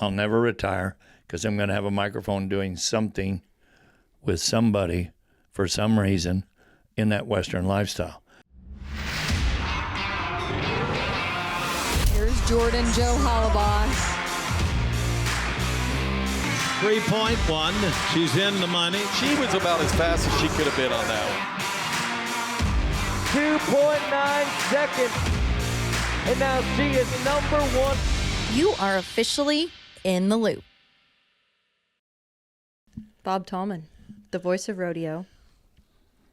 I'll never retire because I'm going to have a microphone doing something with somebody for some reason in that Western lifestyle. Here's Jordan Joe Hollabaugh. 3.1. She's in the money. She was about as fast as she could have been on that one. 2.9 seconds. And now she is number one. You are officially in the loop. Bob Tallman, the voice of Rodeo.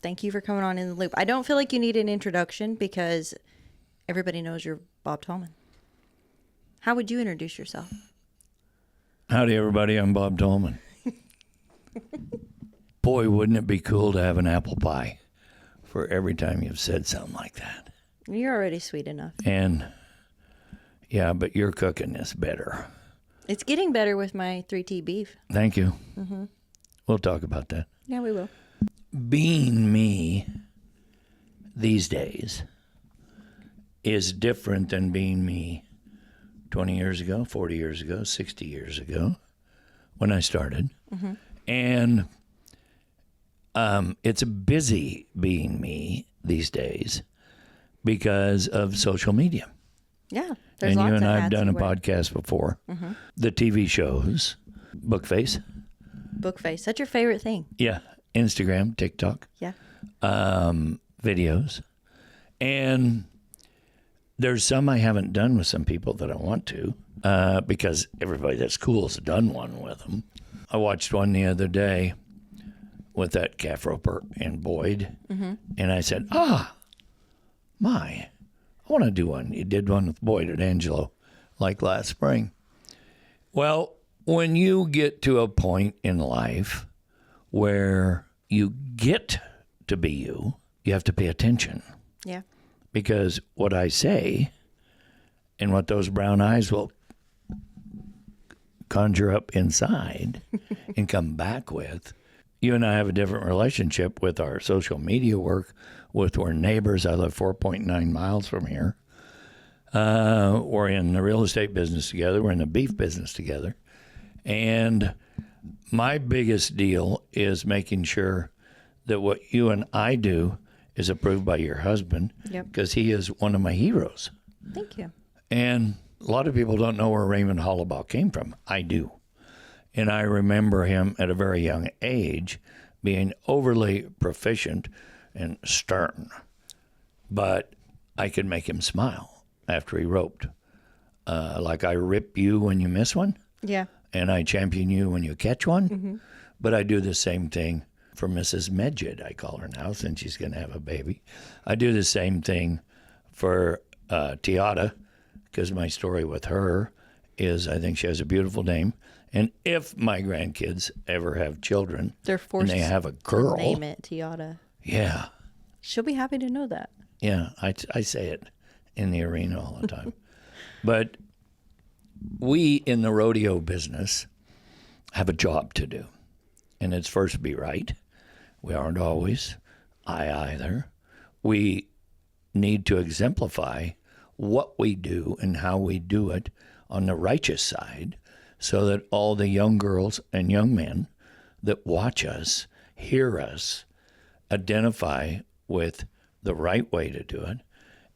Thank you for coming on In the Loop. I don't feel like you need an introduction because everybody knows you're Bob Tallman. How would you introduce yourself? Howdy, everybody. I'm Bob Tallman. Boy, wouldn't it be cool to have an apple pie for every time you've said something like that. You're already sweet enough. And, yeah, but your cooking is better. It's getting better with my 3T beef. Thank you. Mm-hmm. We'll talk about that. Yeah, we will. Being me these days is different than being me 20 years ago, 40 years ago, 60 years ago when I started. Mm-hmm. And it's busy being me these days because of social media. Yeah. And you and I have done a podcast before. Mm-hmm. The TV shows, Bookface. Bookface. That's your favorite thing. Yeah. Instagram, TikTok. Yeah. Videos. And there's some I haven't done with some people that I want to because everybody that's cool has done one with them. I watched one the other day with that calf roper and Boyd. Mm-hmm. And I said, I want to do one. You did one with Boyd at Angelo like last spring. Well, when you get to a point in life where you get to be you, you have to pay attention. Yeah. Because what I say and what those brown eyes will conjure up inside and come back with, you and I have a different relationship with our social media work, with our neighbors. I live 4.9 miles from here. We're in the real estate business together. We're in the beef business together. And my biggest deal is making sure that what you and I do is approved by your husband, because he is one of my heroes. Thank you. And a lot of people don't know where Raymond Hollabaugh came from. I do. And I remember him at a very young age being overly proficient and stern. But I could make him smile after he roped. Like I rip you when you miss one. Yeah. And I champion you when you catch one. Mm-hmm. But I do the same thing for Mrs. Medjid, I call her now, since she's going to have a baby. I do the same thing for Tiata, because my story with her is I think she has a beautiful name. And if my grandkids ever have children, they're forced and they have a girl, to name it Tiata. Yeah. She'll be happy to know that. Yeah, I say it in the arena all the time. But we in the rodeo business have a job to do. And it's first be right. We aren't always. I either. We need to exemplify what we do and how we do it on the righteous side so that all the young girls and young men that watch us, hear us, identify with the right way to do it.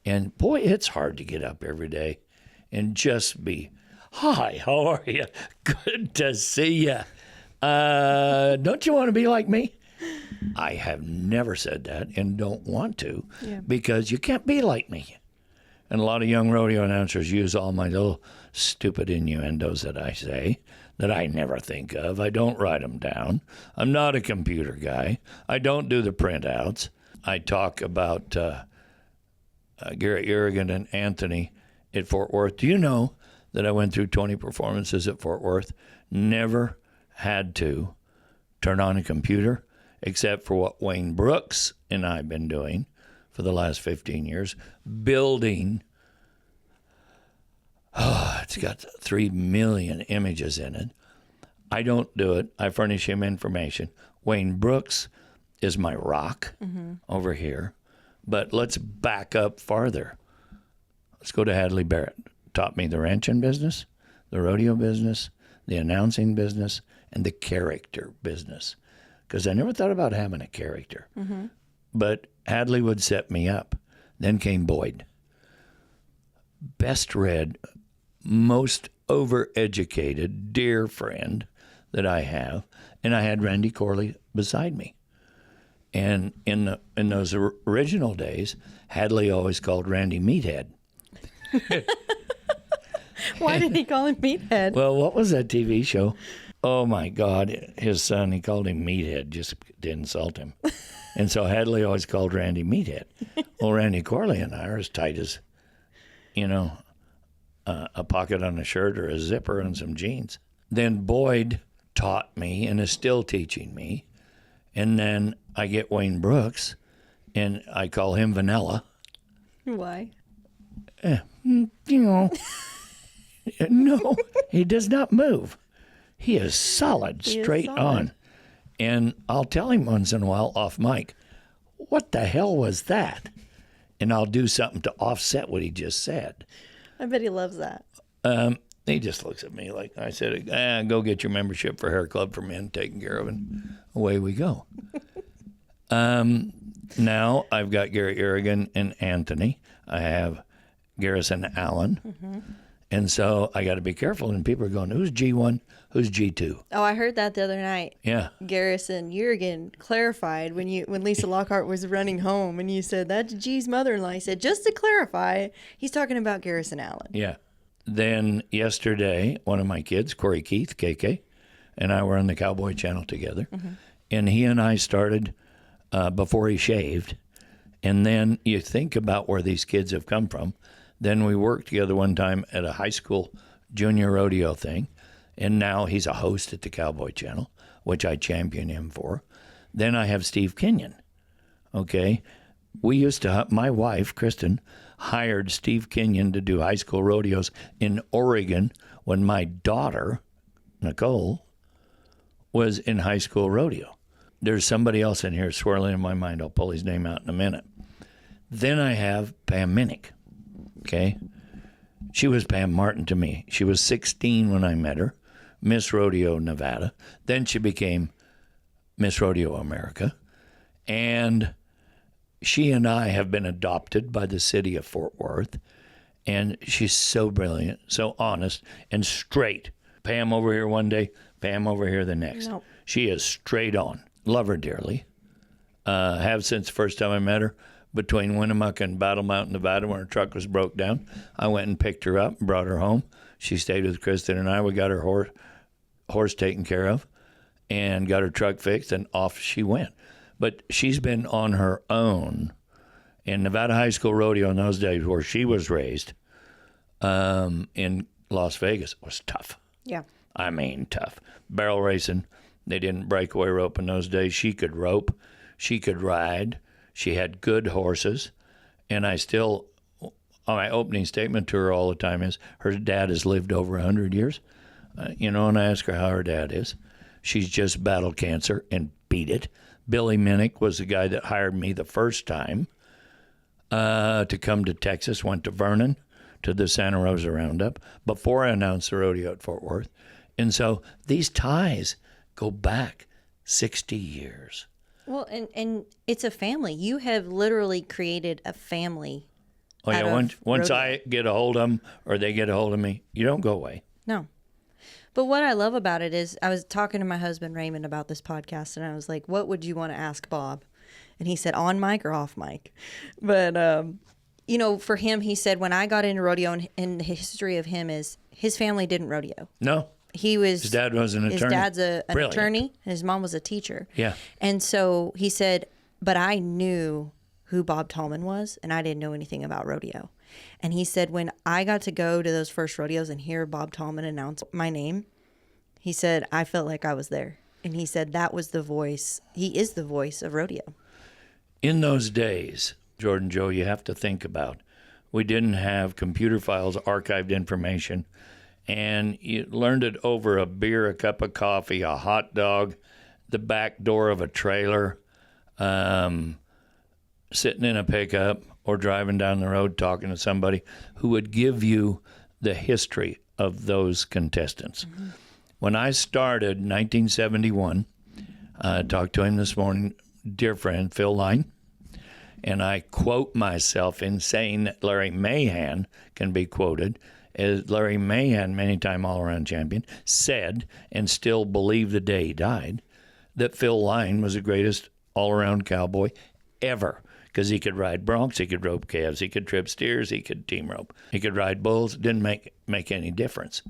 And boy, it's hard to get up every day and just be, hi, how are you? Good to see you. Don't you want to be like me? I have never said that and don't want to, because you can't be like me. And a lot of young rodeo announcers use all my little stupid innuendos that I say that I never think of. I don't write them down. I'm not a computer guy. I don't do the printouts. I talk about Garrett Urrigan and Anthony at Fort Worth. Do you know that I went through 20 performances at Fort Worth? Never had to turn on a computer except for what Wayne Brooks and I have been doing for the last 15 years, building. It's got 3 million images in it. I don't do it. I furnish him information. Wayne Brooks is my rock over here. But let's back up farther. Let's go to Hadley Barrett. Taught me the ranching business, the rodeo business, the announcing business, and the character business. Because I never thought about having a character. Mm-hmm. But Hadley would set me up. Then came Boyd. Best read, most overeducated, dear friend that I have. And I had Randy Corley beside me. And in those original days, Hadley always called Randy Meathead. Why did he call him Meathead? Well, what was that TV show? Oh, my God. His son, he called him Meathead just to insult him. And so Hadley always called Randy Meathead. Well, Randy Corley and I are as tight as, a pocket on a shirt or a zipper and some jeans. Then Boyd taught me and is still teaching me. And then I get Wayne Brooks, and I call him Vanilla. Why? No, he does not move. He is solid, straight on. And I'll tell him once in a while off mic, what the hell was that? And I'll do something to offset what he just said. I bet he loves that. He just looks at me like I said, go get your membership for Hair Club for Men taken care of, and away we go. Now I've got Gary Aragon and Anthony. I have Garrison Allen. Mm-hmm. And so I got to be careful. And people are going, who's G1? Who's G2? Oh, I heard that the other night. Yeah. Garrison Jurgen clarified when Lisa Lockhart was running home and you said, that's G's mother-in-law. He said, just to clarify, he's talking about Garrison Allen. Yeah. Then yesterday, one of my kids, Corey Keith, KK, and I were on the Cowboy Channel together. Mm-hmm. And he and I started before he shaved. And then you think about where these kids have come from. Then we worked together one time at a high school junior rodeo thing. And now he's a host at the Cowboy Channel, which I champion him for. Then I have Steve Kenyon. Okay. We used to, my wife, Kristen, hired Steve Kenyon to do high school rodeos in Oregon when my daughter, Nicole, was in high school rodeo. There's somebody else in here swirling in my mind. I'll pull his name out in a minute. Then I have Pam Minnick. Okay. She was Pam Martin to me. She was 16 when I met her, Miss Rodeo Nevada. Then she became Miss Rodeo America. And she and I have been adopted by the city of Fort Worth. And she's so brilliant, so honest, and straight. Pam over here one day, Pam over here the next. Nope. She is straight on. Love her dearly. Have since the first time I met her. Between Winnemucca and Battle Mountain, Nevada, when her truck was broke down, I went and picked her up and brought her home. She stayed with Kristen and I. We got her horse taken care of and got her truck fixed, and off she went. But she's been on her own in Nevada High School Rodeo in those days where she was raised in Las Vegas. Was tough. Yeah. I mean, tough. Barrel racing. They didn't breakaway rope in those days. She could rope. She could ride. She had good horses. And I still, my opening statement to her all the time is, her dad has lived over 100 years. And I ask her how her dad is. She's just battled cancer and beat it. Billy Minnick was the guy that hired me the first time to come to Texas, went to Vernon, to the Santa Rosa Roundup, before I announced the rodeo at Fort Worth. And so these ties go back 60 years. Well, and it's a family. You have literally created a family. Oh, yeah, once I get a hold of them or they get a hold of me, you don't go away. No. But what I love about it is I was talking to my husband, Raymond, about this podcast, and I was like, what would you want to ask Bob? And he said, on mic or off mic? But, for him, he said, when I got into rodeo, and the history of him is his family didn't rodeo. No. His dad was an attorney. His dad's an attorney, and his mom was a teacher. Yeah. And so he said, but I knew who Bob Tallman was, and I didn't know anything about rodeo. And he said, when I got to go to those first rodeos and hear Bob Tallman announce my name, he said, I felt like I was there. And he said that was the voice. He is the voice of rodeo. In those days, Jordan Joe, you have to think about, we didn't have computer files, archived information. And you learned it over a beer, a cup of coffee, a hot dog, the back door of a trailer, sitting in a pickup or driving down the road talking to somebody who would give you the history of those contestants. Mm-hmm. When I started in 1971, I talked to him this morning, dear friend, Phil Line, and I quote myself in saying that Larry Mahan can be quoted as Larry Mahan, many-time all-around champion, said, and still believe the day he died, that Phil Line was the greatest all-around cowboy ever, because he could ride broncs, he could rope calves, he could trip steers, he could team rope, he could ride bulls. It didn't make any difference.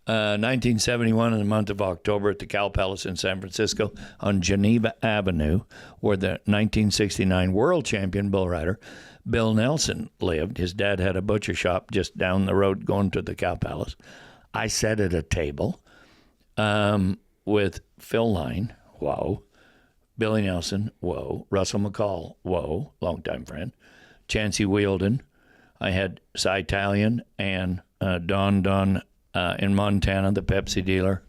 1971, in the month of October, at the Cow Palace in San Francisco on Geneva Avenue, where the 1969 world champion bull rider Bill Nelson lived. His dad had a butcher shop just down the road going to the Cow Palace. I sat at a table with Phil Line, whoa, Billy Nelson, whoa, Russell McCall, whoa, longtime friend, Chancey Wielden. I had Cy Talion and Don in Montana, the Pepsi dealer,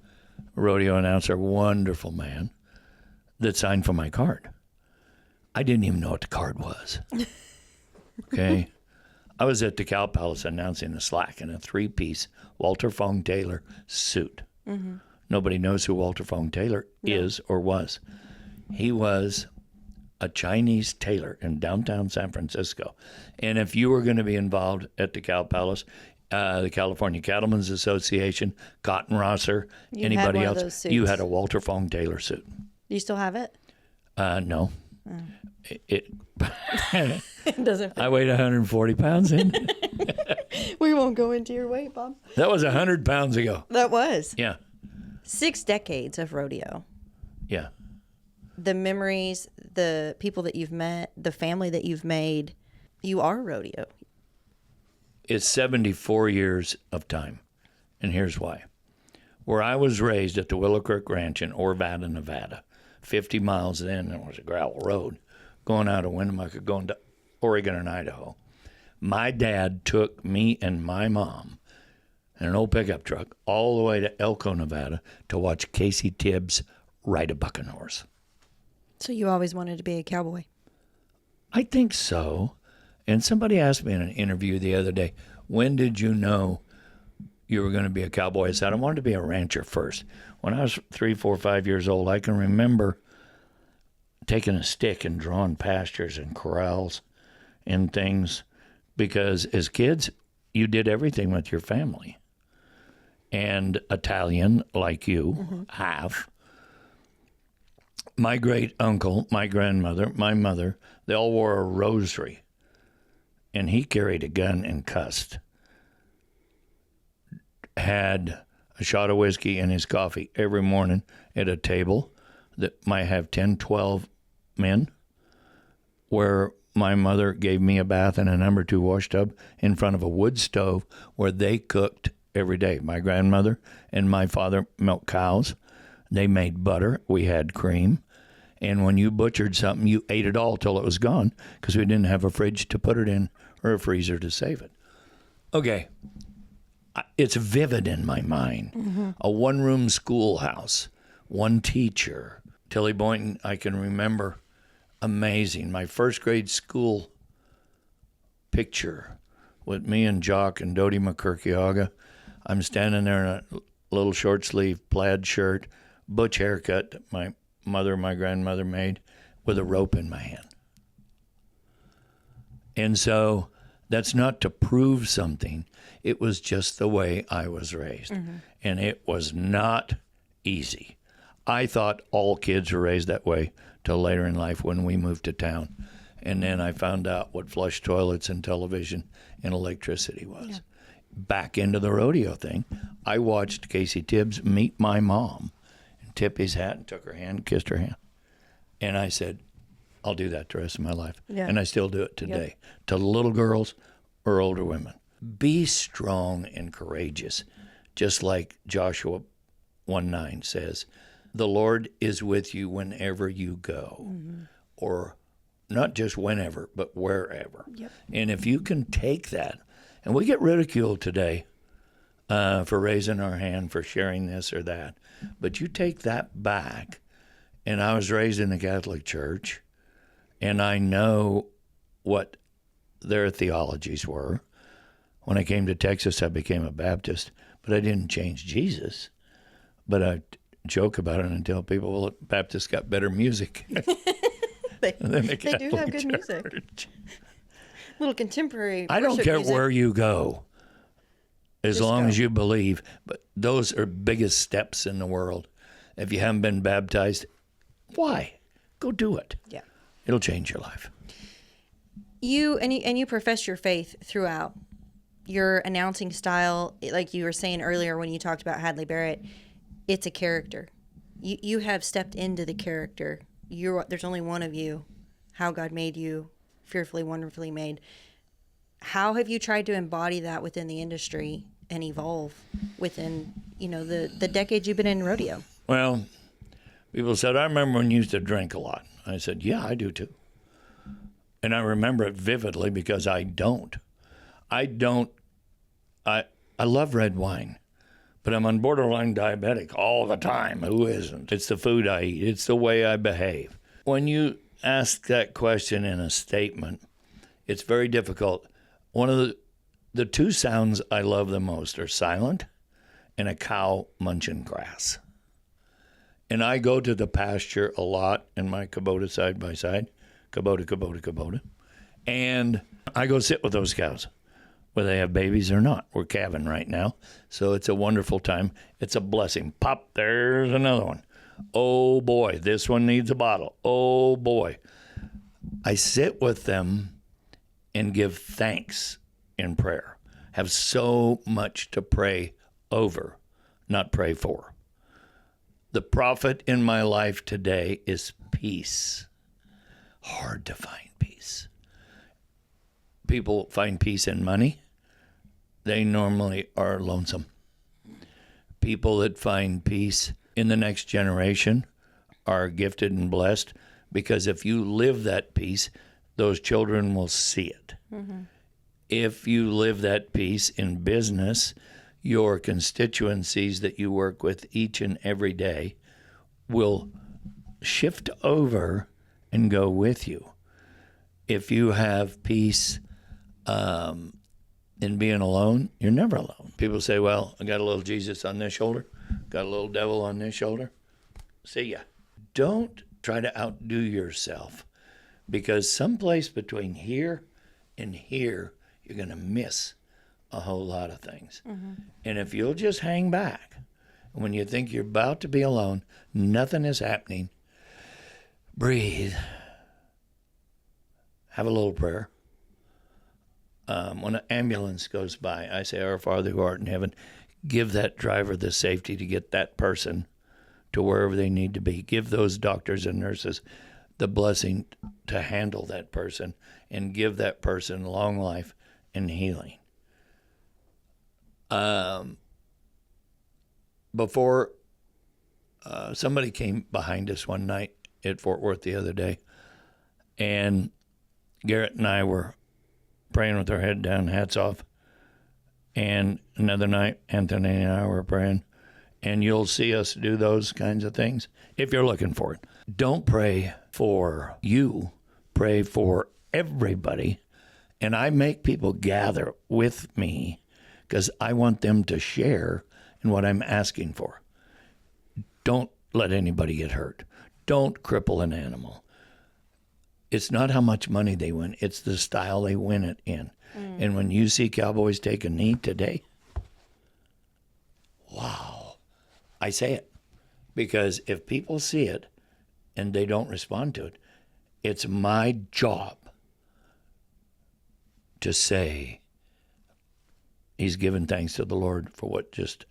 rodeo announcer, wonderful man, that signed for my card. I didn't even know what the card was. Okay? I was at the Cow Palace announcing the slack in a 3-piece Walter Fong Taylor suit. Mm-hmm. Nobody knows who Walter Fong Taylor is or was. He was a Chinese tailor in downtown San Francisco. And if you were going to be involved at the Cow Palace, the California Cattlemen's Association, Cotton Rosser, anybody had one of else, those suits. you had a Walter Fong Taylor suit. Do you still have it? No. Oh. It It doesn't. I weighed 140 pounds in it. We won't go into your weight, Bob. That was 100 pounds ago. That was Yeah. 6 decades of rodeo. Yeah. The memories, the people that you've met, the family that you've made. You are rodeo. It's 74 years of time. And here's why. Where I was raised at the Willow Creek Ranch in Orvada, Nevada, 50 miles then, there was a gravel road going out of Winnemucca, going to Oregon and Idaho. My dad took me and my mom in an old pickup truck all the way to Elko, Nevada to watch Casey Tibbs ride a bucking horse. So you always wanted to be a cowboy? I think so. And somebody asked me in an interview the other day, when did you know you were going to be a cowboy? I said, I wanted to be a rancher first. When I was 3, 4, 5 years old, I can remember taking a stick and drawing pastures and corrals and things, because as kids, you did everything with your family. And Italian, like you, have. My great uncle, my grandmother, my mother, they all wore a rosary. And he carried a gun and cussed. Had a shot of whiskey in his coffee every morning at a table that might have 10, 12 men, where my mother gave me a bath in a number 2 wash tub in front of a wood stove where they cooked every day. My grandmother and my father milked cows. They made butter. We had cream. And when you butchered something, you ate it all till it was gone, because we didn't have a fridge to put it in or a freezer to save it. Okay. It's vivid in my mind. Mm-hmm. A one-room schoolhouse, one teacher. Tilly Boynton, I can remember, amazing. My first grade school picture with me and Jock and Dodie McCurkyaga. I'm standing there in a little short sleeve plaid shirt, butch haircut that my grandmother made, with a rope in my hand. And so that's not to prove something. It was just the way I was raised. Mm-hmm. And it was not easy. I thought all kids were raised that way till later in life when we moved to town. And then I found out what flush toilets and television and electricity was. Yeah. Back into the rodeo thing, I watched Casey Tibbs meet my mom and tip his hat and took her hand, kissed her hand. And I said, I'll do that the rest of my life. Yeah. And I still do it today, to little girls or older women. Be strong and courageous, just like Joshua 1:9 says, the Lord is with you whenever you go, mm-hmm. or not just whenever, but wherever. Yep. And if you can take that, and we get ridiculed today for raising our hand, for sharing this or that, but you take that back, and I was raised in the Catholic Church, and I know what their theologies were. When I came to Texas, I became a Baptist, but I didn't change Jesus. But I joke about it and tell people, well, Baptists got better music They, than the they do have Catholic good music. Church. Little contemporary. I don't worship care music. where you go, as Just long go. as you believe. But those are biggest steps in the world. If you haven't been baptized, why? Go do it. Yeah. It'll change your life. You profess your faith throughout. Your announcing style, like you were saying earlier when you talked about Hadley Barrett, it's a character. You have stepped into the character. There's only one of you. How God made you, fearfully, wonderfully made. How have you tried to embody that within the industry and evolve within, the decades you've been in rodeo? Well, people said, I remember when you used to drink a lot. I said, yeah, I do too. And I remember it vividly because I don't. I love red wine, but I'm on borderline diabetic all the time. Who isn't? It's the food I eat. It's the way I behave. When you ask that question in a statement, it's very difficult. One of the two sounds I love the most are silent and a cow munching grass. And I go to the pasture a lot in my Kubota side by side, Kubota. And I go sit with those cows, whether they have babies or not. We're calving right now, so it's a wonderful time. It's a blessing. Pop, there's another one. Oh, boy, this one needs a bottle. Oh, boy. I sit with them and give thanks in prayer. Have so much to pray over, not pray for. The prophet in my life today is peace. Hard to find peace. People find peace in money. They normally are lonesome. People that find peace in the next generation are gifted and blessed, because if you live that peace, those children will see it. Mm-hmm. If you live that peace in business, your constituencies that you work with each and every day will shift over and go with you. If you have peace in being alone, you're never alone. People say, well, I got a little Jesus on this shoulder, got a little devil on this shoulder. See ya. Don't try to outdo yourself, because someplace between here and here, you're going to miss a whole lot of things. Mm-hmm. And if you'll just hang back, when you think you're about to be alone, nothing is happening, breathe. Have a little prayer. When an ambulance goes by, I say, Our Father who art in heaven, give that driver the safety to get that person to wherever they need to be. Give those doctors and nurses the blessing to handle that person, and give that person long life and healing. Before somebody came behind us one night at Fort Worth the other day, and Garrett and I were praying with our head down, hats off. And another night, Anthony and I were praying. And you'll see us do those kinds of things if you're looking for it. Don't pray for you. Pray for everybody. And I make people gather with me because I want them to share in what I'm asking for. Don't let anybody get hurt. Don't cripple an animal. It's not how much money they win. It's the style they win it in. And when you see Cowboys take a knee today, wow. I say it. Because if people see it and they don't respond to it, it's my job to say he's given thanks to the Lord for what just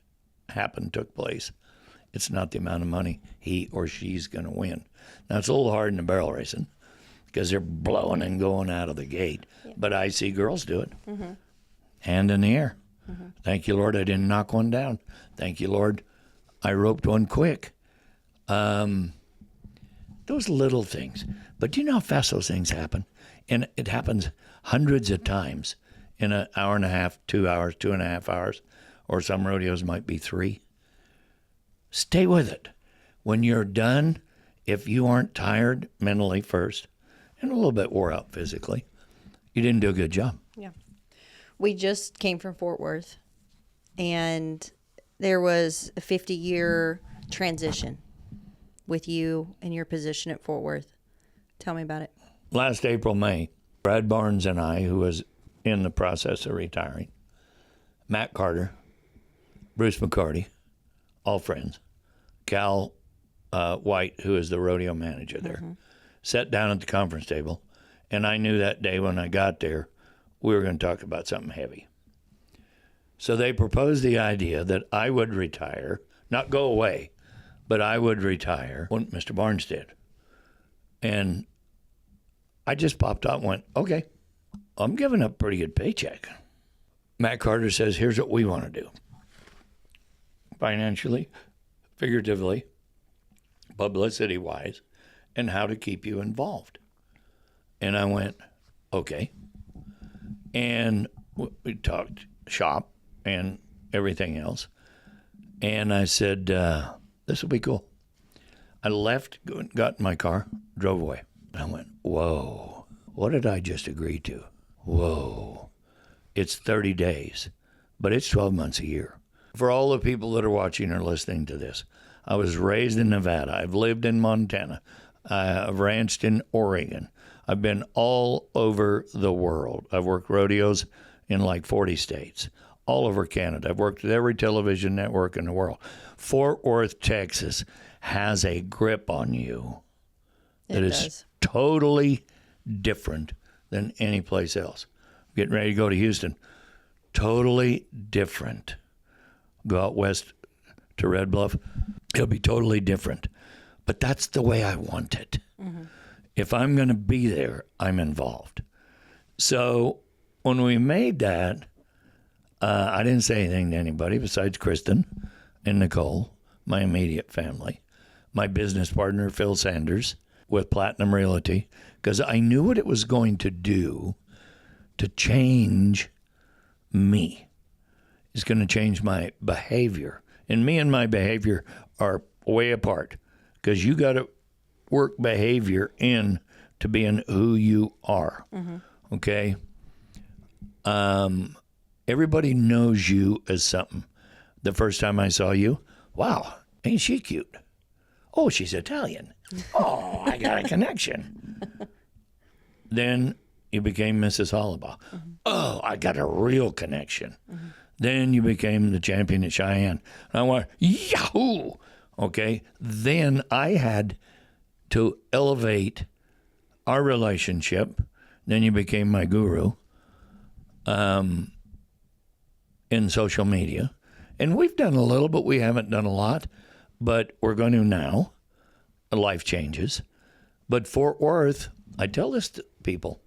happened, took place. It's not the amount of money he or she's going to win. Now, it's a little hard in the barrel racing, because they're blowing and going out of the gate. Yeah. But I see girls do it. Mm-hmm. Hand in the air. Mm-hmm. Thank you, Lord, I didn't knock one down. Thank you, Lord, I roped one quick. Those little things. But do you know how fast those things happen? And it happens hundreds of times in an hour and a half, 2 hours, 2.5 hours, or some rodeos might be 3. Stay with it. When you're done, if you aren't tired mentally first, and a little bit wore out physically, you didn't do a good job. Yeah. We just came from Fort Worth, and there was a 50-year transition with you and your position at Fort Worth. Tell me about it. Last April, May, Brad Barnes and I, who was in the process of retiring, Matt Carter, Bruce McCarty, all friends, Cal White, who is the rodeo manager there, sat down at the conference table, and I knew that day when I got there, we were going to talk about something heavy. So they proposed the idea that I would retire, not go away, but I would retire when Mr. Barnes did. And I just popped out and went, okay, I'm giving up a pretty good paycheck. Matt Carter says, here's what we want to do. Financially, figuratively, publicity-wise, and how to keep you involved. And I went, okay. And we talked shop and everything else. And I said, this will be cool. I left, got in my car, drove away. I went, whoa, what did I just agree to? Whoa, it's 30 days, but it's 12 months a year. For all the people that are watching or listening to this, I was raised in Nevada. I've lived in Montana. I've ranched in Oregon. I've been all over the world. I've worked rodeos in like 40 states, all over Canada. I've worked with every television network in the world. Fort Worth, Texas has a grip on you that is totally different than any place else. Getting ready to go to Houston, totally different. Go out west to Red Bluff, it'll be totally different. But that's the way I want it. Mm-hmm. If I'm going to be there, I'm involved. So when we made that, I didn't say anything to anybody besides Kristen and Nicole, my immediate family, my business partner, Phil Sanders, with Platinum Realty, because I knew what it was going to do to change me. It's going to change my behavior. And me and my behavior are way apart, because you got to work behavior in to being who you are. Mm-hmm. Okay? Everybody knows you as something. The first time I saw you, wow, ain't she cute? Oh, she's Italian. Oh, I got a connection. Then you became Mrs. Hollabaugh. Mm-hmm. Oh, I got a real connection. Mm-hmm. Then you became the champion at Cheyenne. And I went, yahoo! Okay? Then I had to elevate our relationship. Then you became my guru in social media. And we've done a little, but we haven't done a lot. But we're going to now. Life changes. But Fort Worth, I tell this to people,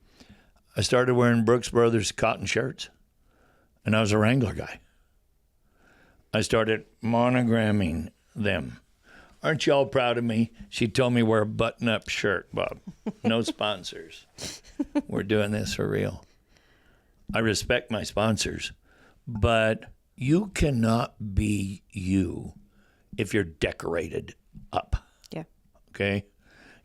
I started wearing Brooks Brothers cotton shirts, and I was a Wrangler guy. I started monogramming them. Aren't y'all proud of me? She told me wear a button-up shirt, Bob. No sponsors. We're doing this for real. I respect my sponsors, but you cannot be you if you're decorated up. Yeah. Okay?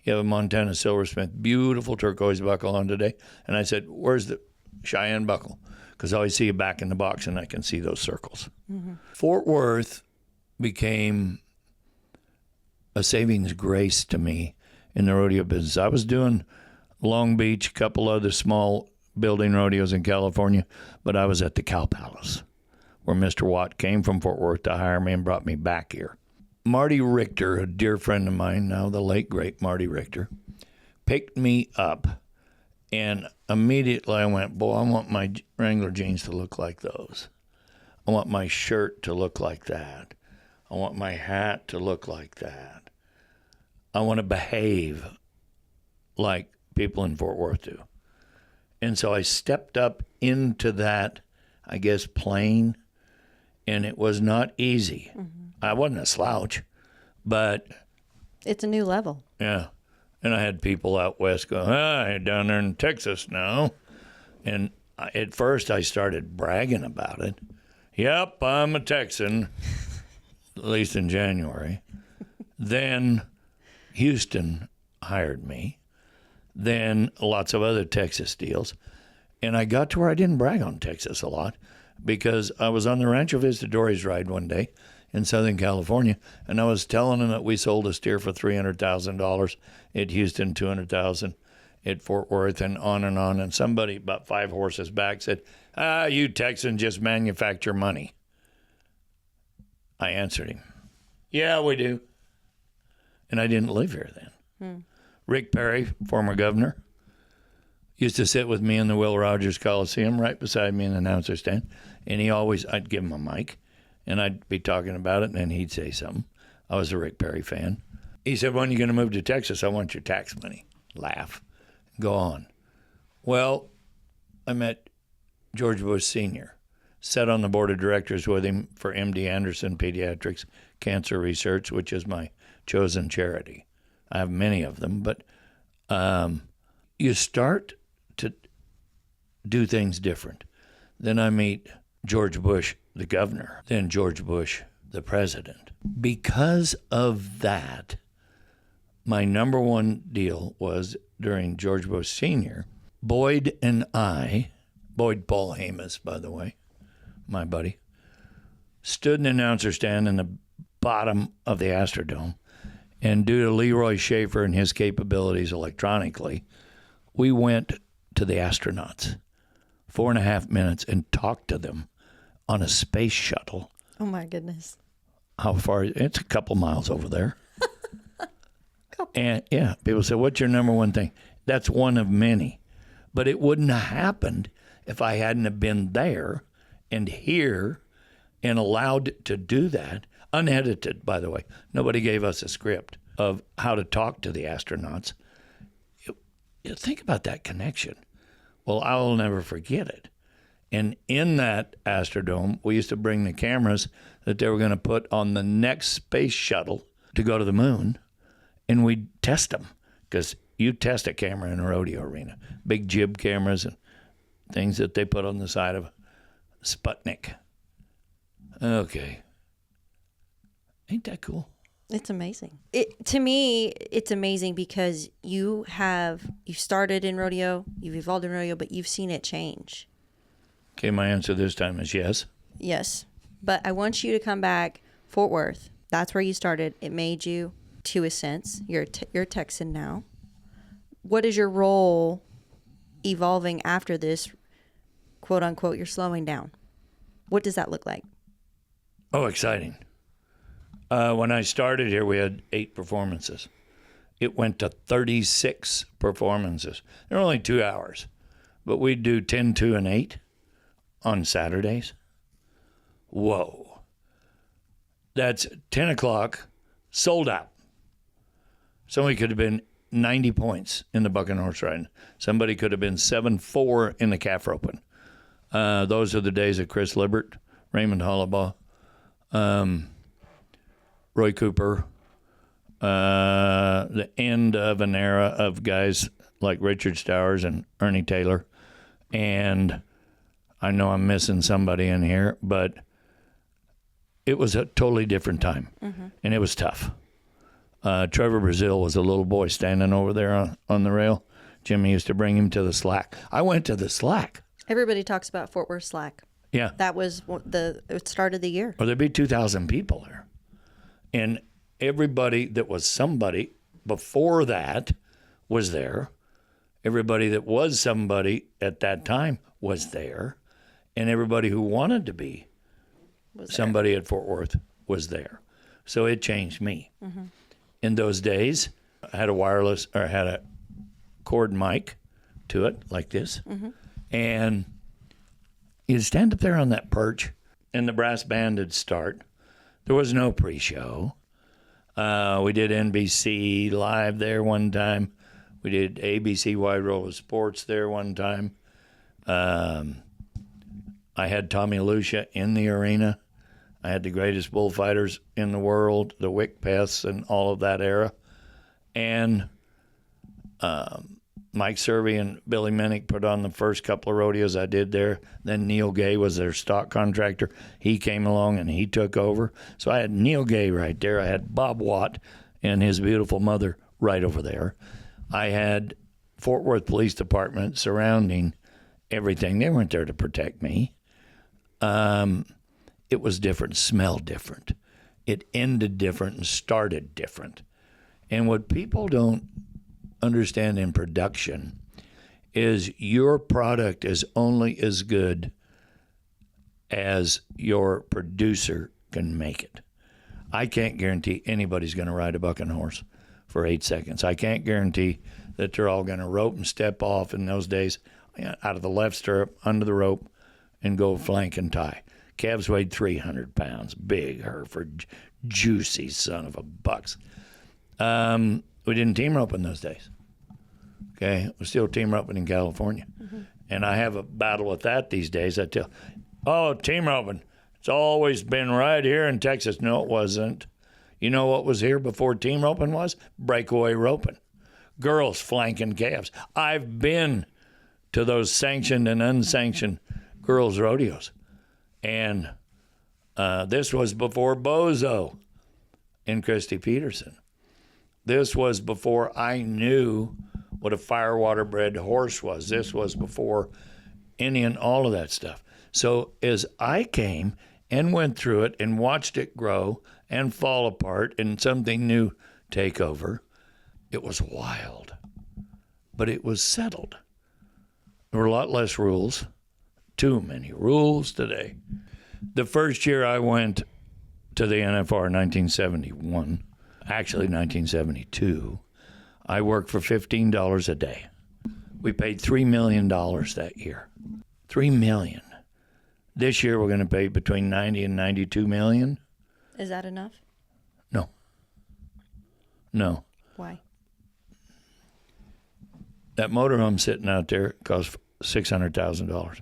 You have a Montana Silversmith, beautiful turquoise buckle on today. And I said, where's the Cheyenne buckle? Because I always see you back in the box and I can see those circles. Mm-hmm. Fort Worth became a savings grace to me in the rodeo business. I was doing Long Beach, a couple other small building rodeos in California, but I was at the Cow Palace, where Mr. Watt came from Fort Worth to hire me and brought me back here. Marty Richter, a dear friend of mine, now the late, great Marty Richter, picked me up, and immediately I went, boy, I want my Wrangler jeans to look like those. I want my shirt to look like that. I want my hat to look like that. I want to behave like people in Fort Worth do. And so I stepped up into that, I guess, plane, and it was not easy. Mm-hmm. I wasn't a slouch, but... It's a new level. Yeah. And I had people out west go, you're down there in Texas now. And at first I started bragging about it. Yep, I'm a Texan, at least in January. Then Houston hired me. Then lots of other Texas deals. And I got to where I didn't brag on Texas a lot because I was on the Rancho Visitadores ride one day, in Southern California, and I was telling him that we sold a steer for $300,000 at Houston, $200,000 at Fort Worth, and on and on. And somebody about 5 horses back said, you Texans just manufacture money. I answered him, yeah, we do. And I didn't live here then. Rick Perry, former governor, used to sit with me in the Will Rogers Coliseum right beside me in the announcer stand. And I'd give him a mic, and I'd be talking about it, and then he'd say something. I was a Rick Perry fan. He said, when are you going to move to Texas? I want your tax money. Laugh. Go on. Well, I met George Bush Sr., sat on the board of directors with him for MD Anderson Pediatrics Cancer Research, which is my chosen charity. I have many of them, but you start to do things different. Then I meet George Bush, the governor, then George Bush, the president. Because of that, my number one deal was during George Bush Sr., Boyd and I, Boyd Paul Hamas, by the way, my buddy, stood in the announcer stand in the bottom of the Astrodome, and due to Leroy Schaefer and his capabilities electronically, we went to the astronauts 4.5 minutes and talked to them on a space shuttle. Oh, my goodness. How far? It's a couple miles over there. And yeah, people say, what's your number one thing? That's one of many. But it wouldn't have happened if I hadn't have been there and here and allowed to do that. Unedited, by the way. Nobody gave us a script of how to talk to the astronauts. You think about that connection. Well, I'll never forget it. And in that Astrodome, we used to bring the cameras that they were going to put on the next space shuttle to go to the moon, and we'd test them, because you test a camera in a rodeo arena. Big jib cameras and things that they put on the side of Sputnik. Okay. Ain't that cool? It's amazing. To me, it's amazing because you started in rodeo, you've evolved in rodeo, but you've seen it change. Okay, my answer this time is yes. Yes. But I want you to come back, Fort Worth. That's where you started. It made you, to a sense, you're a Texan now. What is your role evolving after this, quote unquote, you're slowing down? What does that look like? Oh, exciting. When I started here, we had 8 performances. It went to 36 performances. They're only 2 hours, but we'd do 10, 2, and 8 on Saturdays. Whoa. That's 10 o'clock, sold out. Somebody could have been 90 points in the bucking horse riding. Somebody could have been 7-4 in the calf roping. Those are the days of Chris Libert, Raymond Hollabaugh, Roy Cooper, the end of an era of guys like Richard Stowers and Ernie Taylor. And I know I'm missing somebody in here, but it was a totally different time, and it was tough. Trevor Brazil was a little boy standing over there on the rail. Jimmy used to bring him to the slack. I went to the slack. Everybody talks about Fort Worth Slack. Yeah. That was it started the year. Or there'd be 2,000 people there. And everybody that was somebody before that was there. Everybody that was somebody at that time was there. And everybody who wanted to be somebody at Fort Worth was there. So it changed me. In those days, I had a cord mic to it like this. And you'd stand up there on that perch and the brass band would start. There was no pre-show. We did NBC Live there one time. We did ABC Wide Roll of Sports there one time. I had Tommy Lucia in the arena. I had the greatest bullfighters in the world, the Wick Peths and all of that era. And Mike Servey and Billy Minnick put on the first couple of rodeos I did there. Then Neil Gay was their stock contractor. He came along and he took over. So I had Neil Gay right there. I had Bob Watt and his beautiful mother right over there. I had Fort Worth Police Department surrounding everything. They weren't there to protect me. It was different, smelled different. it ended different and started different. And what people don't understand in production is your product is only as good as your producer can make it. I can't guarantee anybody's going to ride a bucking horse for 8 seconds. I can't guarantee that they're all going to rope and step off in those days out of the left stirrup, under the rope, and go flank and tie. Calves weighed 300 pounds, big Hereford, juicy son of a bucks. We didn't team rope in those days. Okay, we're still team roping in California. Mm-hmm. And I have a battle with that these days. I tell, team roping, it's always been right here in Texas. No, it wasn't. You know what was here before team roping was? Breakaway roping. Girls flanking calves. I've been to those sanctioned and unsanctioned girls' rodeos. And this was before Bozo and Christy Peterson. This was before I knew what a firewater bred horse was. This was before Indian, all of that stuff. So as I came and went through it and watched it grow and fall apart and something new take over, it was wild. But it was settled. There were a lot less rules. Too many rules today. The first year I went to the NFR, 1971, actually 1972, I worked for $15 a day. We paid $3 million that year. $3 million. This year we're going to pay between 90 and 92 million. Is that enough? No. No. Why? That motorhome sitting out there cost $600,000.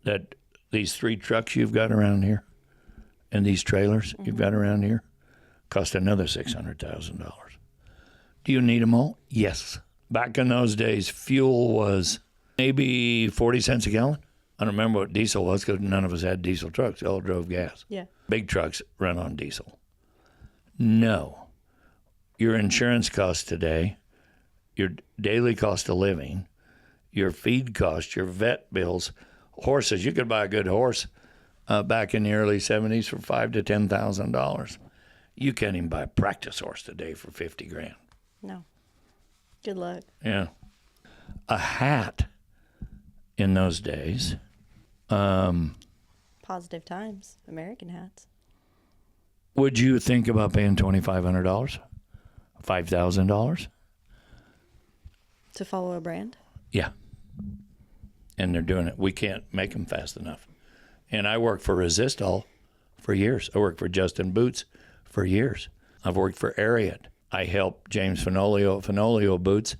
That these 3 trucks you've got around here and these trailers you've got around here cost another $600,000. Do you need them all? Yes. Back in those days, fuel was maybe 40 cents a gallon. I don't remember what diesel was because none of us had diesel trucks. They all drove gas. Yeah. Big trucks run on diesel. No. Your insurance costs today, your daily cost of living, your feed cost, your vet bills, horses. You could buy a good horse back in the early 70s for $5,000 to $10,000. You can't even buy a practice horse today for $50,000. No. Good luck. Yeah. A hat in those days. Positive times. American hats. Would you think about paying $2,500? $5,000? To follow a brand? Yeah. And they're doing it. We can't make them fast enough. And I worked for Resistol for years. I worked for Justin Boots for years. I've worked for Ariat. I help James Fenolio Boots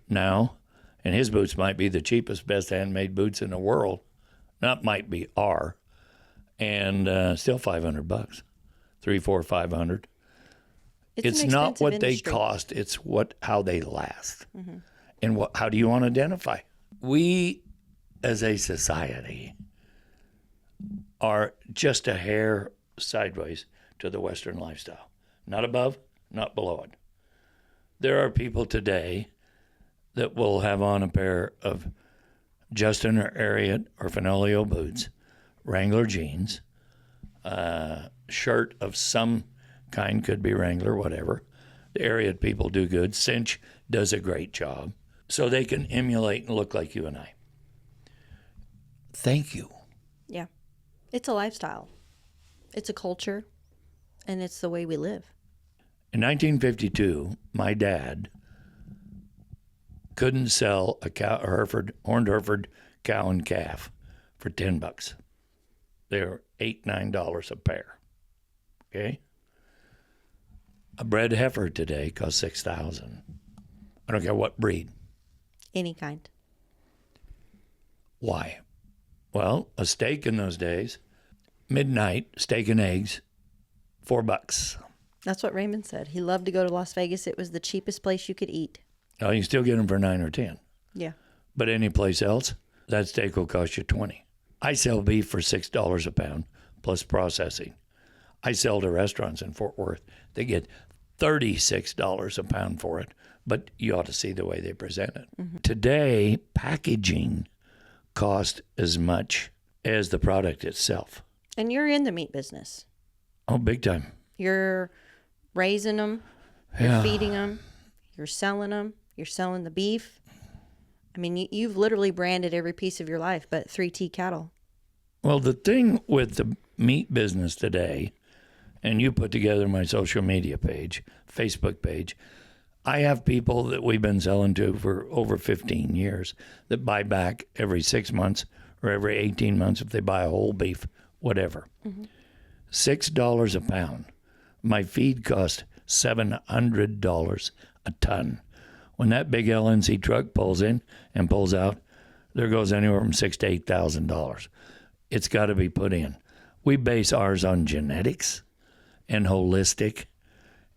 now, and his boots might be the cheapest, best handmade boots in the world. Not might be, are, and still $500, $300, $400, $500. It's not what they cost; it's how they last, and how do you want to identify? We, as a society, are just a hair sideways to the Western lifestyle. Not above, not below it. There are people today that will have on a pair of Justin or Ariat or Fenolio boots, Wrangler jeans, shirt of some kind, could be Wrangler, whatever. The Ariat people do good. Cinch does a great job. So they can emulate and look like you and I. Thank you. Yeah. It's a lifestyle. It's a culture. And it's the way we live. In 1952, my dad couldn't sell a horned Hereford cow and calf for $10. They're $8, $9 a pair. Okay? A bred heifer today costs $6,000. I don't care what breed. Any kind. Why? Well, a steak in those days, midnight, steak and eggs, $4. That's what Raymond said. He loved to go to Las Vegas. It was the cheapest place you could eat. Oh, you can still get them for $9 or $10. Yeah. But any place else, that steak will cost you $20. I sell beef for $6 a pound plus processing. I sell to restaurants in Fort Worth. They get $36 a pound for it, but you ought to see the way they present it. Mm-hmm. Today, packaging costs as much as the product itself. And you're in the meat business. Oh, big time. You're raising them, you're feeding them, you're selling the beef. I mean, you've literally branded every piece of your life, but 3T cattle. Well, the thing with the meat business today, and you put together my social media page, Facebook page, I have people that we've been selling to for over 15 years that buy back every 6 months or every 18 months if they buy a whole beef, whatever. Mm-hmm. $6 a pound. My feed cost $700 a ton. When that big LNC truck pulls in and pulls out, there goes anywhere from $6,000 to $8,000. It's got to be put in. We base ours on genetics and holistic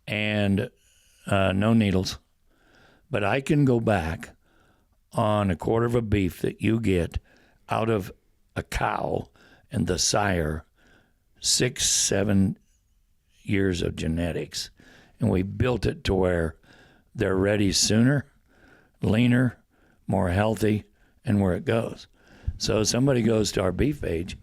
and no needles. But I can go back on a quarter of a beef that you get out of a cow and the sire, 6-7 years of genetics. And we built it to where they're ready sooner, leaner, more healthy, and where it goes. So somebody goes to our beef page,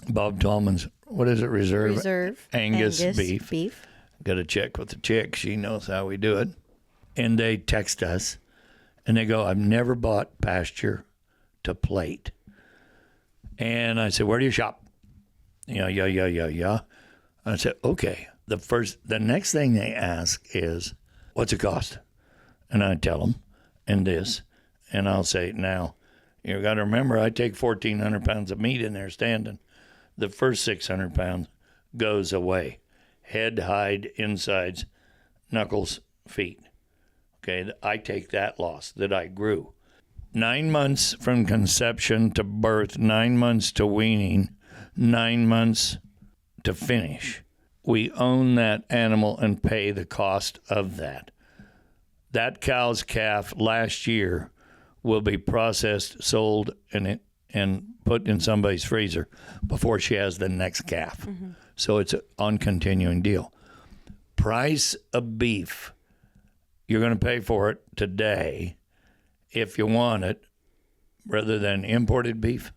Bob Tallman's, what is it, Reserve Angus beef. Got to check with the chick. She knows how we do it. And they text us, and they go, I've never bought pasture to plate. And I said, where do you shop? Yeah. I said, okay. The next thing they ask is, what's it cost? And I tell them, and this, and I'll say, now, you got to remember, I take 1,400 pounds of meat in there standing. The first 600 pounds goes away. Head, hide, insides, knuckles, feet. Okay, I take that loss that I grew. 9 months from conception to birth, 9 months to weaning, 9 months to finish. We own that animal and pay the cost of that. That cow's calf last year will be processed, sold, and put in somebody's freezer before she has the next calf. Mm-hmm. So it's on continuing deal. Price of beef, you're going to pay for it today if you want it, rather than imported beef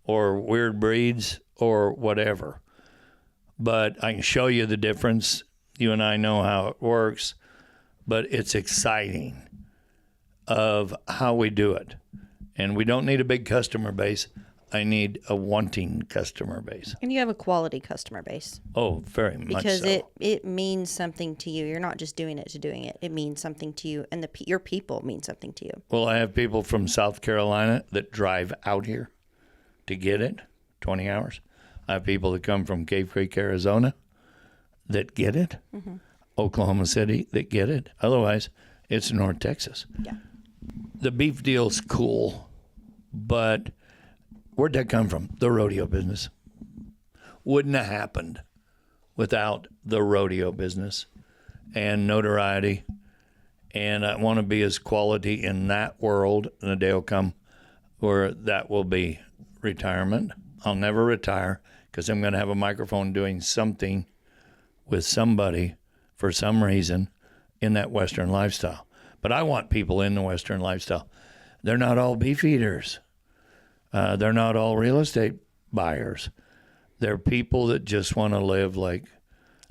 or weird breeds or whatever. But I can show you the difference. You and I know how it works, but it's exciting of how we do it. And we don't need a big customer base. I need a wanting customer base. And you have a quality customer base. Oh, very much because so. it means something to you. You're not just doing it to doing it. It means something to you, and your people mean something to you. Well, I have people from South Carolina that drive out here to get it, 20 hours. I have people that come from Cave Creek, Arizona that get it. Mm-hmm. Oklahoma City that get it. Otherwise, it's North Texas. Yeah. The beef deal's cool, but where'd that come from? The rodeo business. Wouldn't have happened without the rodeo business and notoriety. And I want to be as quality in that world, and the day will come where that will be retirement. I'll never retire because I'm going to have a microphone doing something with somebody for some reason in that Western lifestyle. But I want people in the Western lifestyle. They're not all beef eaters. They're not all real estate buyers. They're people that just want to live like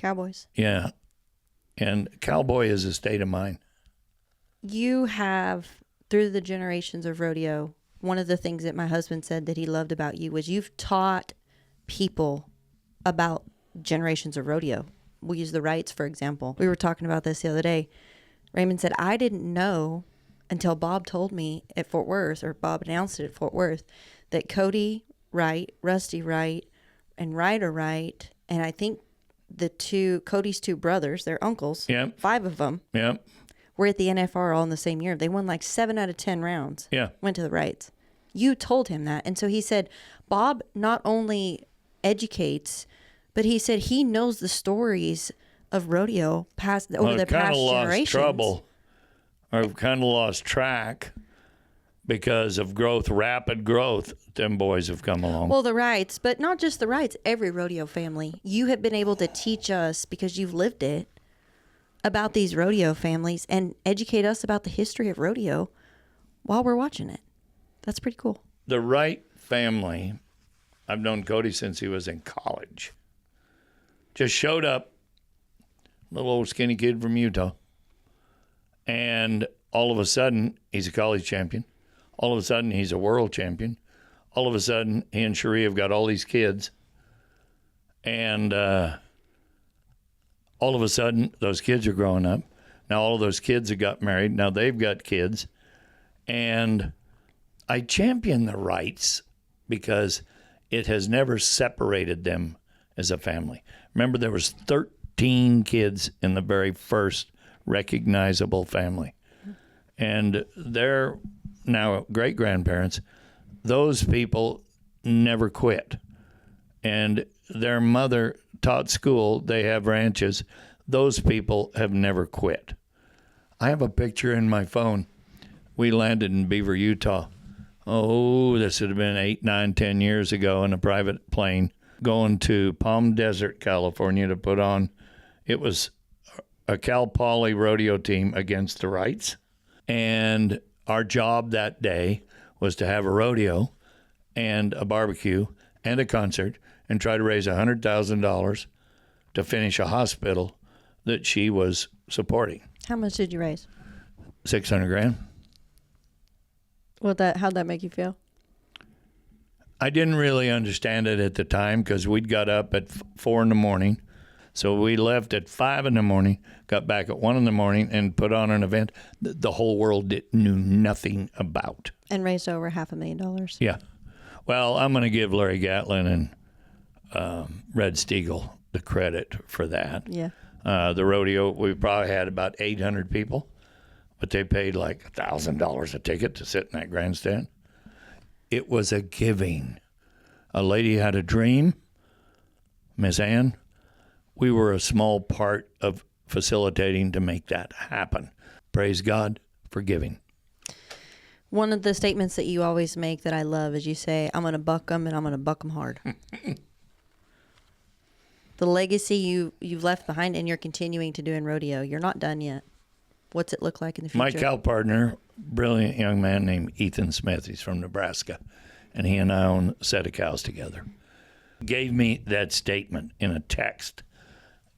cowboys. Yeah. And cowboy is a state of mind. You have, through the generations of rodeo, one of the things that my husband said that he loved about you was you've taught people about generations of rodeo. We'll use the rights, for example. We were talking about this the other day. Raymond said, I didn't know until Bob told me at Fort Worth, or Bob announced it at Fort Worth, that Cody Wright, Rusty Wright, and Ryder Wright, and I think Cody's two brothers, their uncles, yep. 5 of them, yep. were at the NFR all in the same year. They won like 7 out of 10 rounds. Yeah. Went to the Wrights. You told him that. And so he said, Bob not only educates, but he said he knows the stories of rodeo over the past generations. I've kind of lost track because of growth, rapid growth. Them boys have come along. Well, the Wrights, but not just the Wrights, every rodeo family. You have been able to teach us, because you've lived it, about these rodeo families and educate us about the history of rodeo while we're watching it. That's pretty cool. The Wright family, I've known Cody since he was in college. just showed up, little old skinny kid from Utah. And all of a sudden, he's a college champion. All of a sudden, he's a world champion. All of a sudden, he and Cherie have got all these kids. And all of a sudden, those kids are growing up. Now, all of those kids have got married. Now, they've got kids. And I champion the rights because it has never separated them as a family. Remember, there was 13 kids in the very first recognizable family. And they're now great-grandparents. Those people never quit. And their mother taught school. They have ranches. Those people have never quit. I have a picture in my phone. We landed in Beaver, Utah. Oh, this would have been 8, 9, 10 years ago in a private plane going to Palm Desert, California to put on. It was a Cal Poly rodeo team against the Wrights. And our job that day was to have a rodeo and a barbecue and a concert and try to raise $100,000 to finish a hospital that she was supporting. How much did you raise? $600,000. How'd that make you feel? I didn't really understand it at the time because we'd got up at 4 in the morning. So we left at 5 in the morning, got back at 1 in the morning, and put on an event that the whole world knew nothing about. And raised over $500,000. Yeah. Well, I'm going to give Larry Gatlin and Red Stiegel the credit for that. Yeah. The rodeo, we probably had about 800 people, but they paid like $1,000 a ticket to sit in that grandstand. It was a giving. A lady had a dream, Miss Ann. We were a small part of facilitating to make that happen. Praise God for giving. One of the statements that you always make that I love is you say, I'm going to buck them and I'm going to buck them hard. The legacy you've left behind and you're continuing to do in rodeo, you're not done yet. What's it look like in the future? My cow partner, brilliant young man named Ethan Smith, he's from Nebraska, and he and I own a set of cows together, gave me that statement in a text.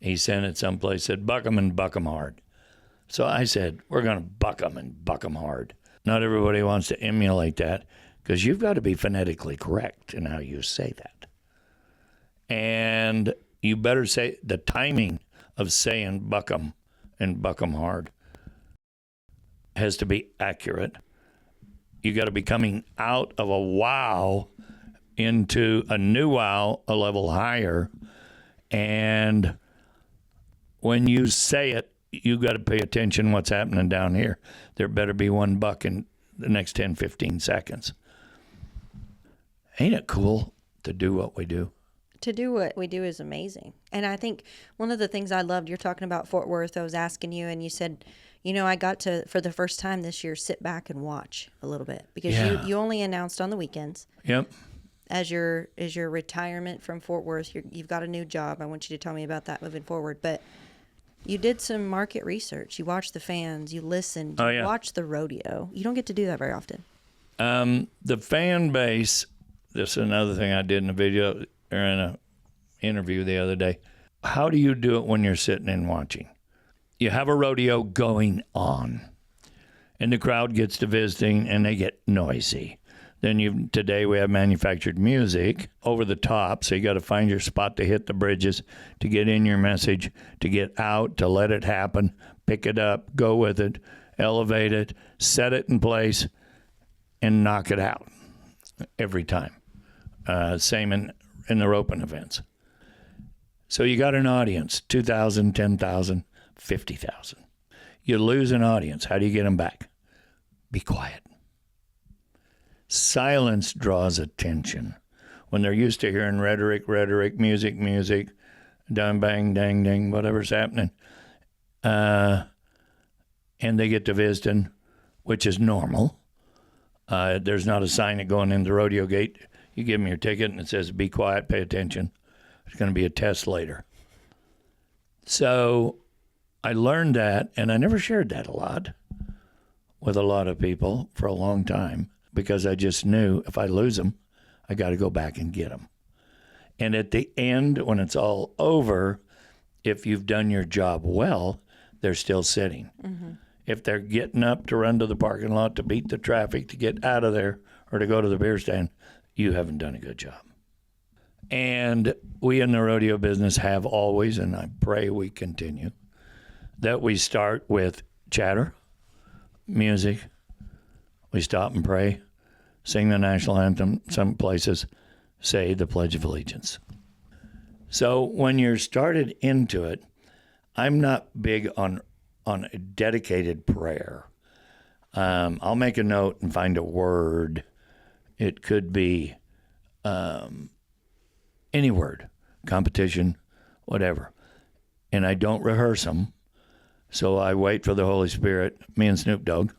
He sent it someplace, said, buck 'em and buck 'em hard. So I said, we're going to buck 'em and buck 'em hard. Not everybody wants to emulate that because you've got to be phonetically correct in how you say that. And you better say the timing of saying buck 'em and buck 'em hard has to be accurate. You got to be coming out of a wow into a new wow, a level higher. And when you say it, you got to pay attention what's happening down here. There better be one buck in the next 10, 15 seconds. Ain't it cool to do what we do? To do what we do is amazing. And I think one of the things I loved, you're talking about Fort Worth, I was asking you, and you said, I got to, for the first time this year, sit back and watch a little bit. Because you only announced on the weekends. Yep. As your retirement from Fort Worth, you've got a new job. I want you to tell me about that moving forward. But you did some market research. You watched the fans. You listened. You watched the rodeo. You don't get to do that very often. The fan base, this is another thing I did in a video or in an interview the other day. How do you do it when you're sitting and watching? You have a rodeo going on, and the crowd gets to visiting, and they get noisy. Then today we have manufactured music over the top, so you got to find your spot to hit the bridges, to get in your message, to get out, to let it happen, pick it up, go with it, elevate it, set it in place, and knock it out every time. Same in the roping events. So you got an audience, 2,000, 10,000, 50,000. You lose an audience. How do you get them back? Be quiet. Silence draws attention. When they're used to hearing rhetoric, music, dang, bang, dang, dang, whatever's happening, and they get to visiting, which is normal. There's not a sign going in the rodeo gate. You give them your ticket and it says, be quiet, pay attention. There's going to be a test later. So I learned that, and I never shared that a lot with a lot of people for a long time because I just knew if I lose them, I got to go back and get them. And at the end, when it's all over, if you've done your job well, they're still sitting. If they're getting up to run to the parking lot to beat the traffic to get out of there or to go to the beer stand, you haven't done a good job. And we in the rodeo business have always, and I pray we continue, that we start with chatter, music, we stop and pray, sing the national anthem, some places say the Pledge of Allegiance. So when you're started into it, I'm not big on a dedicated prayer. I'll make a note and find a word. It could be any word, competition, whatever. And I don't rehearse them. So I wait for the Holy Spirit, me and Snoop Dogg,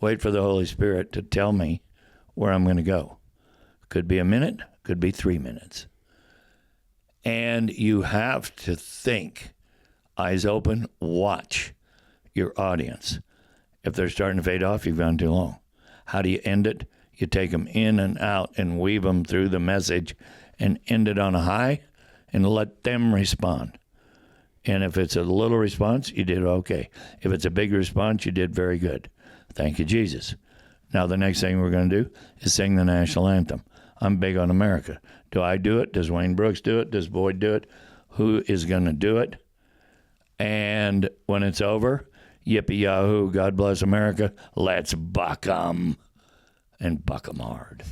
wait for the Holy Spirit to tell me where I'm going to go. Could be a minute, could be 3 minutes. And you have to think, eyes open, watch your audience. If they're starting to fade off, you've gone too long. How do you end it? You take them in and out and weave them through the message and end it on a high and let them respond. And if it's a little response, you did okay. If it's a big response, you did very good. Thank you, Jesus. Now, the next thing we're going to do is sing the national anthem. I'm big on America. Do I do it? Does Wayne Brooks do it? Does Boyd do it? Who is going to do it? And when it's over, yippee yahoo, God bless America, let's buck 'em. And buck 'em hard.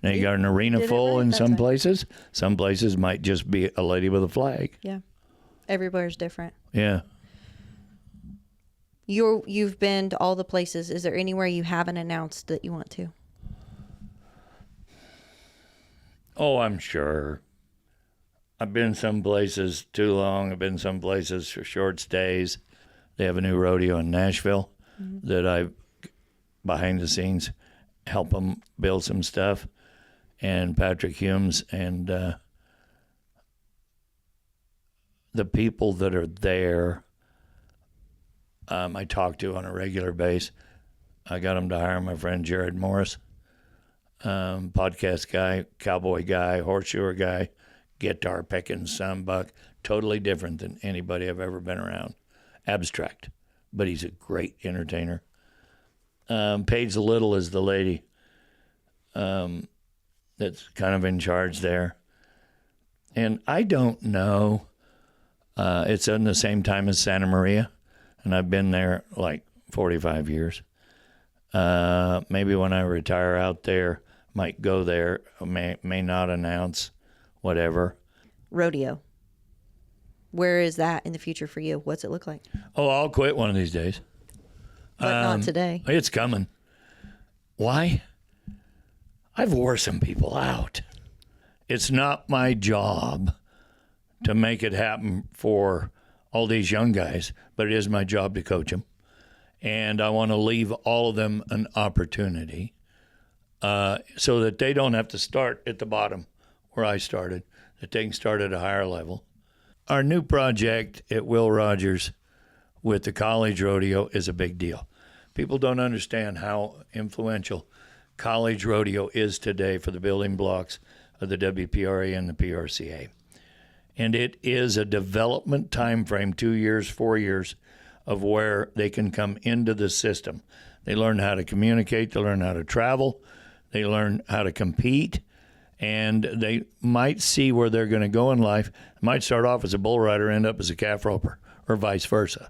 Now you got an arena full in some places. Some places might just be a lady with a flag. Yeah. Everywhere's different. Yeah. You've been to all the places. Is there anywhere you haven't announced that you want to? Oh, I'm sure. I've been some places too long. I've been some places for short stays. They have a new rodeo in Nashville that I, behind the scenes, help them build some stuff. And Patrick Humes and the people that are there, I talk to on a regular basis. I got them to hire my friend Jared Morris, podcast guy, cowboy guy, horseshoer guy, guitar picking sunbuck, totally different than anybody I've ever been around. Abstract, but he's a great entertainer. Paige Little is the lady that's kind of in charge there. And I don't know. It's in the same time as Santa Maria, and I've been there like 45 years. Maybe when I retire out there, might go there, may not announce, whatever. Rodeo. Where is that in the future for you? What's it look like? Oh, I'll quit one of these days. But not today. It's coming. Why? I've wore some people out. It's not my job to make it happen for all these young guys, but it is my job to coach them. And I want to leave all of them an opportunity so that they don't have to start at the bottom where I started, that they can start at a higher level. Our new project at Will Rogers with the college rodeo is a big deal. People don't understand how influential college rodeo is today for the building blocks of the WPRA and the PRCA. And it is a development time frame, 2 years, 4 years, of where they can come into the system. They learn how to communicate, they learn how to travel, they learn how to compete, and they might see where they're going to go in life. Might start off as a bull rider, end up as a calf roper, or vice versa.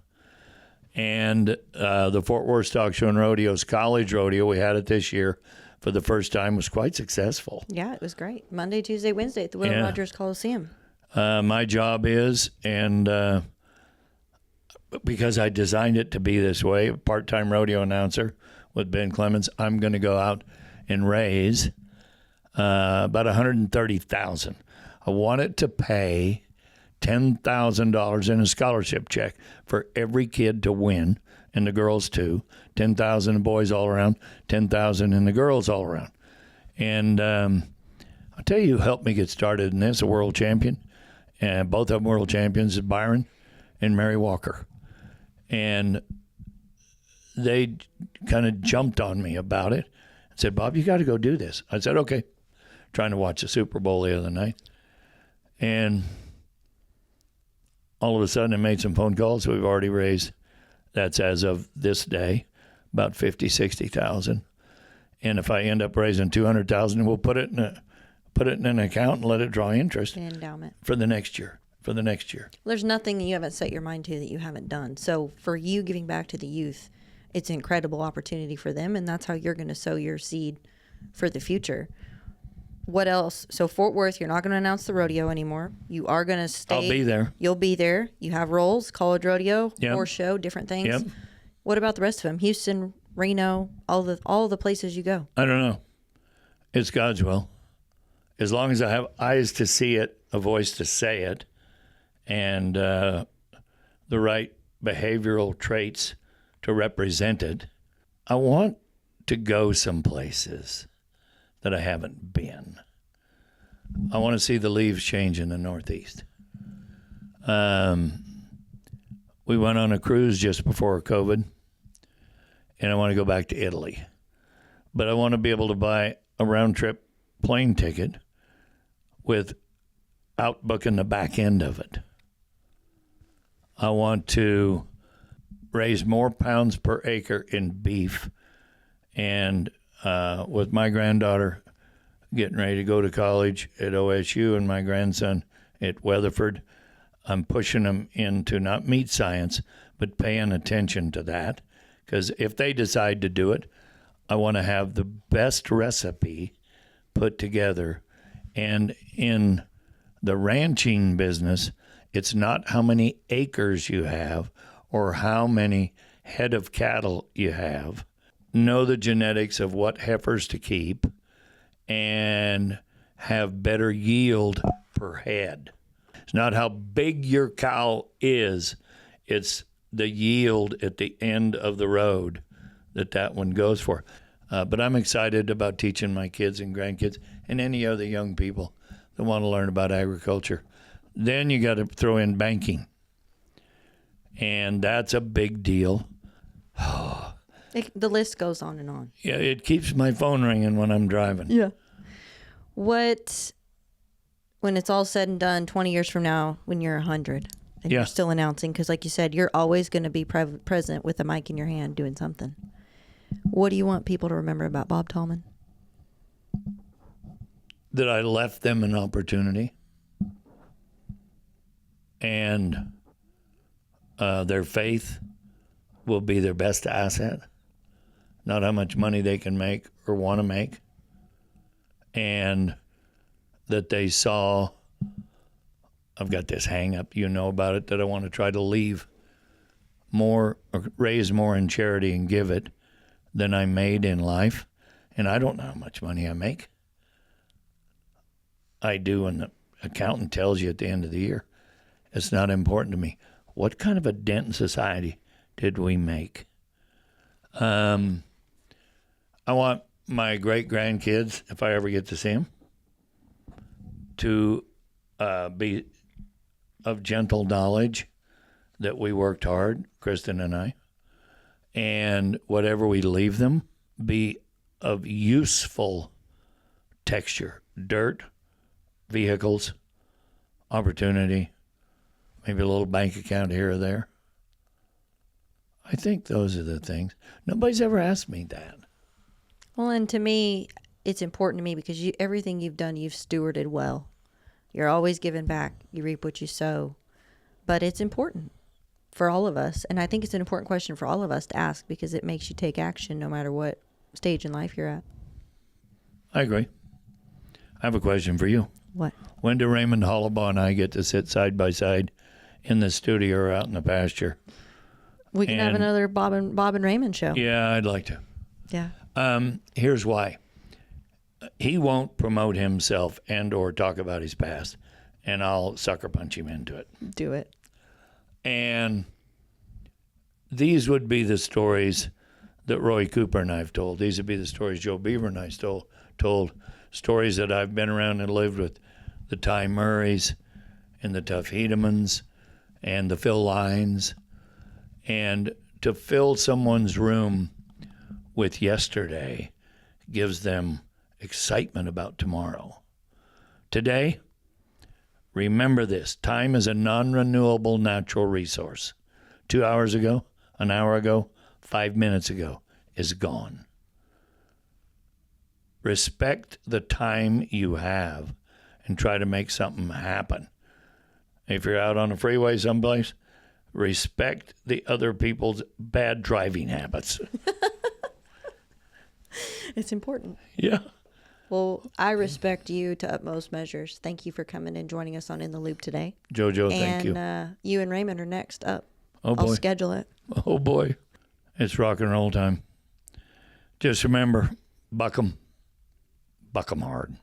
And the Fort Worth Stock Show and Rodeo's college rodeo, we had it this year for the first time, was quite successful. Yeah, it was great. Monday, Tuesday, Wednesday at the Will Rogers Coliseum. My job is, and because I designed it to be this way, a part-time rodeo announcer with Ben Clemens, I'm going to go out and raise about $130,000. I want it to pay $10,000 in a scholarship check for every kid to win, and the girls too. 10,000 boys all around, 10,000 in the girls all around. And I'll tell you who helped me get started in this, a world champion. And both of them world champions, Byron and Mary Walker. And they kind of jumped on me about it and said, Bob, you got to go do this. I said, okay. Trying to watch the Super Bowl the other night. And all of a sudden I made some phone calls. We've already raised, that's as of this day, about 50,000-60,000. And if I end up raising 200,000, we'll put it in an account and let it draw interest An endowment. for the next year. There's nothing that you haven't set your mind to that you haven't done. So for you giving back to the youth, it's an incredible opportunity for them, and that's how you're going to sow your seed for the future. What else? So Fort Worth, you're not going to announce the rodeo anymore. You are going to stay. I'll be there. You'll be there. You have roles, college rodeo, Yep. horse show, different things. Yep. What about the rest of them? Houston, Reno, all the places you go. I don't know. It's God's will. As long as I have eyes to see it, a voice to say it, and the right behavioral traits to represent it, I want to go some places that I haven't been. I want to see the leaves change in the Northeast. We went on a cruise just before COVID, and I want to go back to Italy. But I want to be able to buy a round-trip plane ticket without booking the back end of it. I want to raise more pounds per acre in beef. And with my granddaughter getting ready to go to college at OSU and my grandson at Weatherford, I'm pushing them into not meat science, but paying attention to that. Because if they decide to do it, I want to have the best recipe put together. And in the ranching business, it's not how many acres you have or how many head of cattle you have. Know the genetics of what heifers to keep and have better yield per head. It's not how big your cow is, it's the yield at the end of the road that one goes for. But I'm excited about teaching my kids and grandkids and any other young people that want to learn about agriculture. Then you got to throw in banking. And that's a big deal. The list goes on and on. Yeah, it keeps my phone ringing when I'm driving. Yeah. What, when it's all said and done, 20 years from now, when you're 100, and Yeah. you're still announcing, because like you said, you're always going to be present with a mic in your hand doing something. What do you want people to remember about Bob Tallman? That I left them an opportunity. And their faith will be their best asset. Not how much money they can make or want to make. And that they saw, I've got this hang up, you know about it, that I want to try to leave more or raise more in charity and give it than I made in life. And I don't know how much money I make. I do, and the accountant tells you at the end of the year. It's not important to me. What kind of a dent in society did we make? I want my great-grandkids, if I ever get to see them, to be of gentle knowledge that we worked hard, Kristen and I, and whatever we leave them, be of useful texture, dirt, vehicles, opportunity, maybe a little bank account here or there. I think those are the things. Nobody's ever asked me that. Well, and to me, it's important to me because everything you've done, you've stewarded well. You're always giving back. You reap what you sow. But it's important for all of us. And I think it's an important question for all of us to ask because it makes you take action no matter what stage in life you're at. I agree. I have a question for you. What? When do Raymond Hollabaugh and I get to sit side by side in the studio or out in the pasture? We can have And- another Bob and Raymond show. Yeah, I'd like to. Yeah. Here's why. He won't promote himself and or talk about his past, and I'll sucker punch him into it. Do it. And these would be the stories that Roy Cooper and I've told. These would be the stories Joe Beaver and I told. Stories that I've been around and lived with the Ty Murrays and the Tuff Hedemans and the Phil Lines. And to fill someone's room with yesterday gives them excitement about tomorrow. Today, Remember this. Time is a non-renewable natural resource. 2 hours ago, an hour ago, 5 minutes ago is gone. Respect the time you have and try to make something happen. If you're out on the freeway someplace, respect the other people's bad driving habits. It's important. Yeah. Well, I respect you to utmost measures. Thank you for coming and joining us on In the Loop today. JoJo, thank you. And you and Raymond are next up. Oh, boy. I'll schedule it. Oh, boy. It's rock and roll time. Just remember, buck 'em. Buck 'em hard.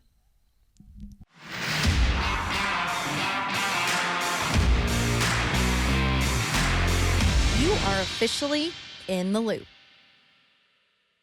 You are officially in the loop.